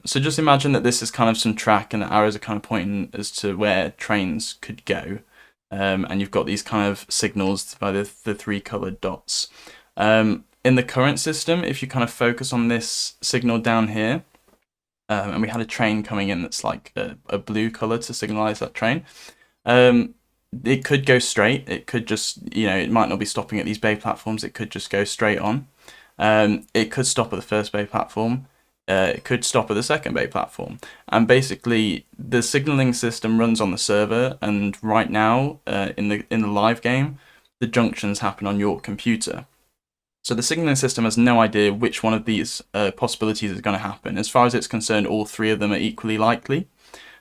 So just imagine that this is kind of some track and the arrows are kind of pointing as to where trains could go. And you've got these kind of signals by the three coloured dots. In the current system, if you kind of focus on this signal down here, and we had a train coming in that's like a blue colour to signalise that train, it could go straight. It could just, it might not be stopping at these bay platforms. It could just go straight on. It could stop at the first bay platform. It could stop at the second bay platform. And basically, the signaling system runs on the server. And right now, in the live game, the junctions happen on your computer. So the signaling system has no idea which one of these possibilities is going to happen. As far as it's concerned, all three of them are equally likely.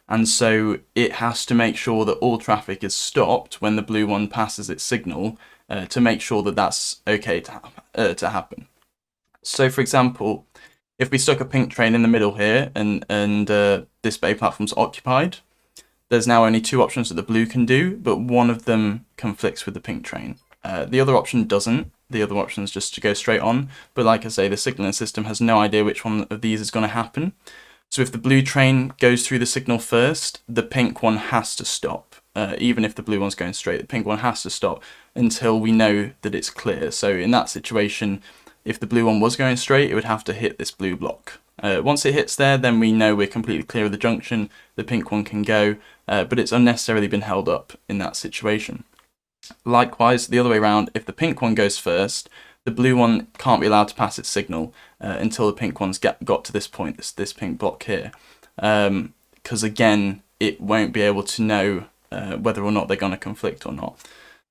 And so it has to make sure that all traffic is stopped when the blue one passes its signal to make sure that that's okay to happen. So for example, if we stuck a pink train in the middle here and this bay platform's occupied, there's now only two options that the blue can do, but one of them conflicts with the pink train. The other option doesn't. The other option is just to go straight on. But like I say, the signaling system has no idea which one of these is going to happen. So if the blue train goes through the signal first, the pink one has to stop. Even if the blue one's going straight, the pink one has to stop until we know that it's clear. So in that situation, if the blue one was going straight, it would have to hit this blue block. Once it hits there, then we know we're completely clear of the junction. The pink one can go, but it's unnecessarily been held up in that situation. Likewise, the other way around, if the pink one goes first, the blue one can't be allowed to pass its signal until the pink one's got to this point, this pink block here. Because again, it won't be able to know whether or not they're going to conflict or not.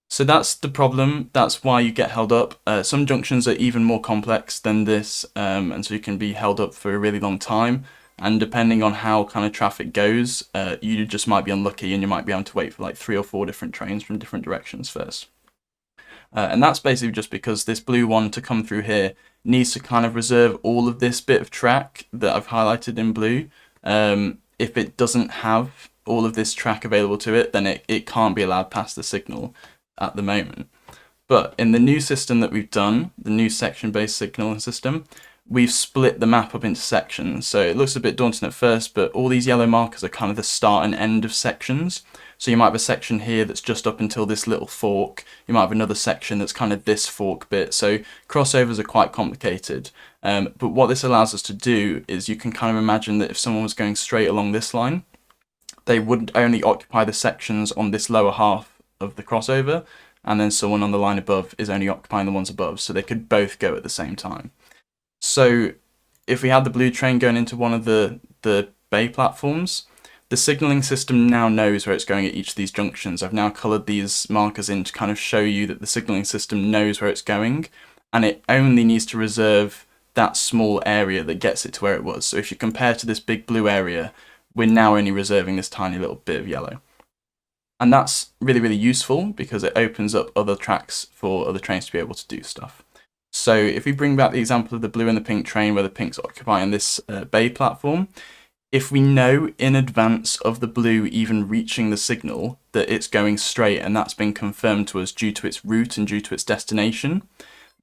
So that's the problem. That's why you get held up. Some junctions are even more complex than this, and so you can be held up for a really long time. And depending on how kind of traffic goes, you just might be unlucky and you might be able to wait for like 3 or 4 different trains from different directions first. And that's basically just because this blue one to come through here needs to kind of reserve all of this bit of track that I've highlighted in blue. If it doesn't have all of this track available to it, then it can't be allowed past the signal at the moment. But in the new system that we've done, the new section-based signaling system, we've split the map up into sections. So it looks a bit daunting at first, but all these yellow markers are kind of the start and end of sections. So you might have a section here that's just up until this little fork. You might have another section that's kind of this fork bit. So crossovers are quite complicated. But what this allows us to do is you can kind of imagine that if someone was going straight along this line, they would only occupy the sections on this lower half of the crossover, and then someone on the line above is only occupying the ones above, so they could both go at the same time. So if we had the blue train going into one of the bay platforms, the signaling system now knows where it's going at each of these junctions. I've now coloured these markers in to kind of show you that the signaling system knows where it's going, and it only needs to reserve that small area that gets it to where it was. So if you compare to this big blue area, we're now only reserving this tiny little bit of yellow. And that's really, really useful because it opens up other tracks for other trains to be able to do stuff. So if we bring back the example of the blue and the pink train where the pink's occupying this bay platform, if we know in advance of the blue even reaching the signal that it's going straight and that's been confirmed to us due to its route and due to its destination,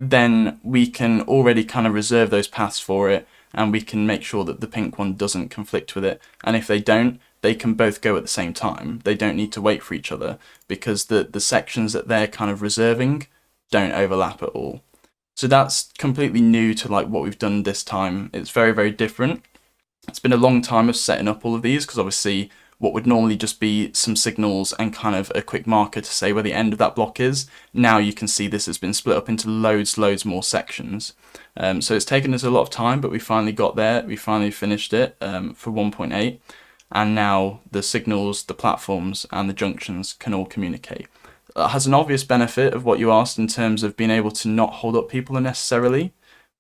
then we can already kind of reserve those paths for it, and we can make sure that the pink one doesn't conflict with it. And if they don't, they can both go at the same time. They don't need to wait for each other because the sections that they're kind of reserving don't overlap at all. So that's completely new to like what we've done this time. It's very, very different. It's been a long time of setting up all of these because obviously what would normally just be some signals and kind of a quick marker to say where the end of that block is, now you can see this has been split up into loads more sections. So it's taken us a lot of time, but we finally got there. We finally finished it for 1.8. And now the signals, the platforms, and the junctions can all communicate. It has an obvious benefit of what you asked in terms of being able to not hold up people unnecessarily,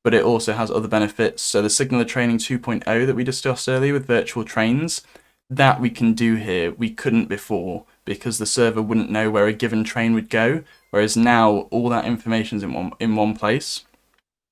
but it also has other benefits. So the signaler training 2.0 that we discussed earlier with virtual trains, that we can do here. We couldn't before because the server wouldn't know where a given train would go, whereas now all that information is in one place.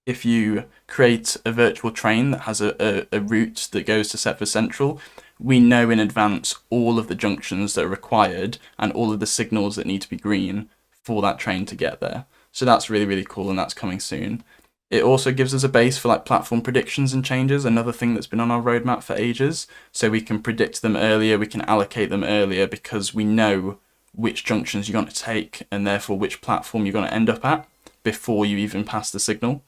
If you create a virtual train that has a route that goes to Setford Central, we know in advance all of the junctions that are required and all of the signals that need to be green for that train to get there. So that's really, really cool, and that's coming soon. It also gives us a base for like platform predictions and changes, another thing that's been on our roadmap for ages. So we can predict them earlier, we can allocate them earlier because we know which junctions you're going to take and therefore which platform you're going to end up at before you even pass the signal.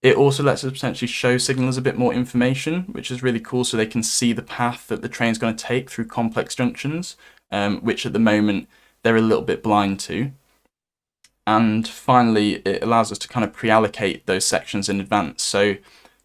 It also lets us potentially show signalers a bit more information, which is really cool, so they can see the path that the train's going to take through complex junctions, which at the moment they're a little bit blind to. And finally, it allows us to kind of pre-allocate those sections in advance. So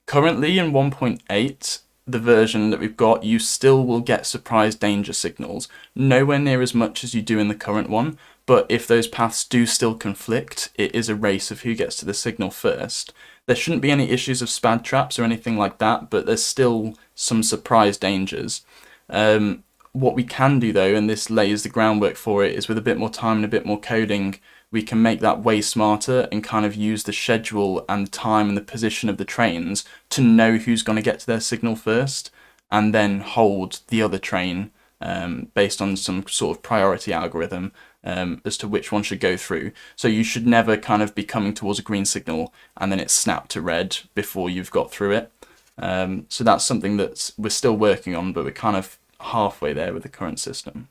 currently in 1.8, the version that we've got, you still will get surprise danger signals. Nowhere near as much as you do in the current one, but if those paths do still conflict, it is a race of who gets to the signal first. There shouldn't be any issues of spad traps or anything like that, but there's still some surprise dangers. What we can do though, and this lays the groundwork for it, is with a bit more time and a bit more coding, we can make that way smarter and kind of use the schedule and time and the position of the trains to know who's going to get to their signal first and then hold the other train based on some sort of priority algorithm as to which one should go through. So you should never kind of be coming towards a green signal and then it's snapped to red before you've got through it. So that's something that we're still working on, but we're kind of halfway there with the current system.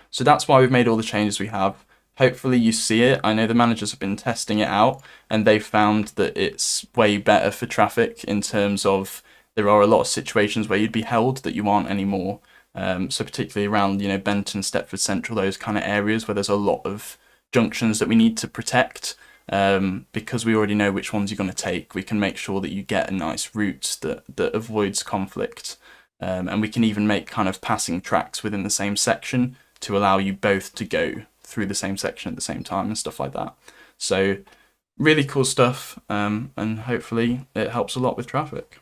So that's why we've made all the changes we have. Hopefully you see it. I know the managers have been testing it out and they've found that it's way better for traffic in terms of there are a lot of situations where you'd be held that you aren't anymore. So particularly around, Benton, Stepford Central, those kind of areas where there's a lot of junctions that we need to protect. Because we already know which ones you're going to take, we can make sure that you get a nice route that avoids conflict. And we can even make kind of passing tracks within the same section to allow you both to go through the same section at the same time and stuff like that. So really cool stuff, and hopefully it helps a lot with traffic.